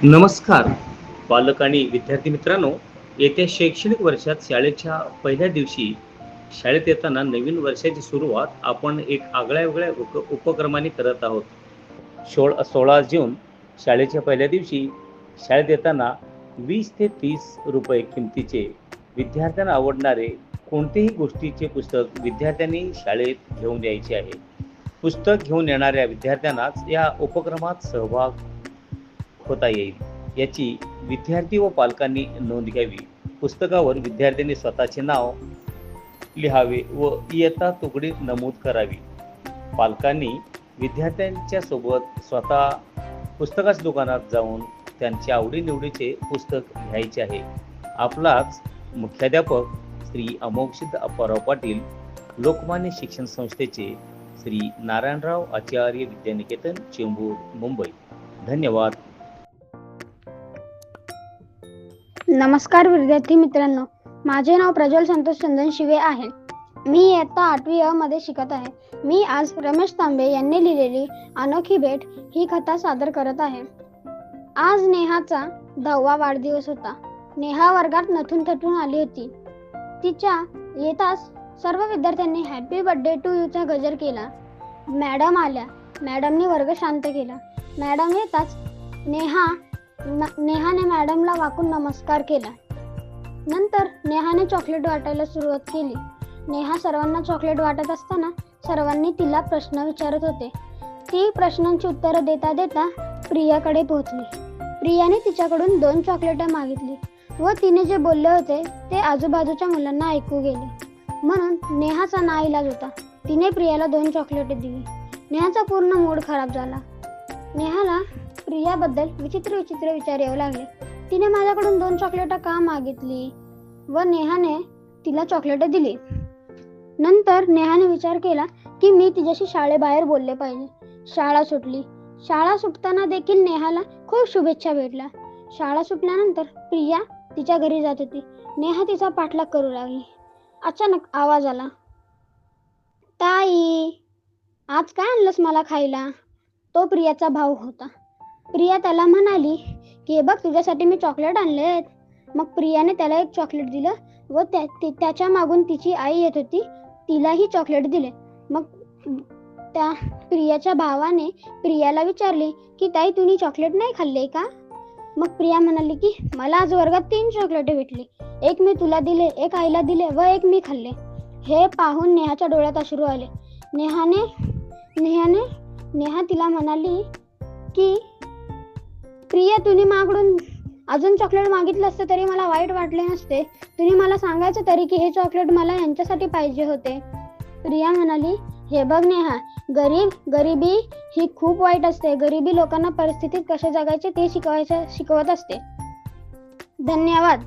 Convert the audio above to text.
नमस्कार पालक आणि विद्यार्थी मित्रांनो. येत्या शैक्षणिक वर्षात शाळेच्या पहिल्या दिवशी शाळेत येताना नवीन वर्षाची सुरुवात आपण एक आगळ्या-वेगळ्या उपक्रमाने करत आहोत. 16 जून शाळेच्या पहिल्या दिवशी शाळेत येताना 20 ते 30 रुपये किमतीचे विद्यार्थ्यांना आवडणारे कोणतेही गोष्टीचे पुस्तक विद्यार्थ्यांनी शाळेत घेऊन यायचे आहे. पुस्तक घेऊन येणाऱ्या विद्यार्थ्यांनाच या उपक्रमात सहभाग होता येईल याची विद्यार्थी व पालकांनी नोंद घ्यावी. पुस्तकावर विद्यार्थ्यांनी स्वतःचे नाव लिहावे व इयत्ता तुकडी नमूद करावी. पालकांनी विद्यार्थ्यांच्या सोबत स्वतः पुस्तकाच्या दुकानात जाऊन त्यांच्या आवडीनिवडीचे पुस्तक घ्यायचे आहे. आपलाच मुख्याध्यापक श्री अमोक्षित अप्पाराव पाटील, लोकमान्य शिक्षण संस्थेचे श्री नारायणराव आचार्य विद्यानिकेतन, चेंबूर, मुंबई. धन्यवाद. नमस्कार विद्यार्थी मित्रांनो, माझे नाव प्रज्वल संतोष चंदन शिवे आहे. मी इयत्ता 8वी अ मध्ये शिकत आहे. मी आज रमेश तांबे यांनी लिहिलेली अनोखी भेट ही कथा सादर करत आहे. आज नेहाचा 10वा वाढदिवस होता. नेहा वर्गात नटून थटून आली होती. तिच्या येताच सर्व विद्यार्थ्यांनी हॅपी बर्थडे टू यू चा गजर केला. मॅडम आल्या. मॅडमनी वर्ग शांत केला. मॅडम येताच नेहाने मॅडमला वाकून नमस्कार केला. नंतर नेहाने चॉकलेट वाटायला सुरुवात केली. नेहा सर्वांना चॉकलेट वाटत असताना सर्वांनी तिला प्रश्न विचारत होते. ती प्रश्नांची उत्तरं देता देता प्रियाकडे पोहोचली. प्रियाने तिच्याकडून 2 चॉकलेट मागितली व तिने जे बोलले होते ते आजूबाजूच्या मुलांना ऐकू गेले. म्हणून नेहाचा नाईलाज होता. तिने प्रियाला 2 चॉकलेट दिली. नेहाचा पूर्ण मूड खराब झाला. नेहाला प्रियाबद्दल विचित्र विचार येऊ लागले. तिने माझ्याकडून 2 चॉकलेट का मागितली व नेहाने तिला चॉकलेट दिली. नंतर नेहाने विचार केला की मी तिच्याशी शाळेबाहेर बोलले पाहिजे. शाळा सुटली. शाळा सुटताना देखील नेहाला खूप शुभेच्छा भेटल्या. शाळा सुटल्यानंतर प्रिया तिच्या घरी जात होती. नेहा तिचा पाठलाग करू लागली. अचानक आवाज आला, ताई, आज काय आणलंस मला खायला? तो प्रियाचा भाऊ होता. प्रिया त्याला म्हणाली की हे बघ, तुझ्यासाठी मी चॉकलेट आणलेत. मग प्रियाने त्याला एक चॉकलेट दिलं व त्याच्या मागून तिची आई येत होती. तिलाही चॉकलेट दिले. मग त्या प्रियाच्या भावाने प्रियाला विचारले की ताई, तुम्ही चॉकलेट नाही खाल्ले का? मग प्रिया म्हणाली की मला आज वर्गात 3 चॉकलेट भेटली. एक मी तुला दिले, एक आईला दिले व एक मी खाल्ले. हे पाहून नेहाच्या डोळ्यात अश्रू आले. नेहा तिला म्हणाली की प्रिया, तुम्ही माझ्याकडून अजून चॉकलेट मागितलं असतं तरी मला वाईट वाटले नसते. तुम्ही मला सांगायचं तरी की हे चॉकलेट मला यांच्यासाठी पाहिजे होते. प्रिया म्हणाली, हे बघ नेहा, गरिबी ही खूप वाईट असते. गरिबी लोकांना परिस्थितीत कसे जगायचे ते शिकवत असते. धन्यवाद.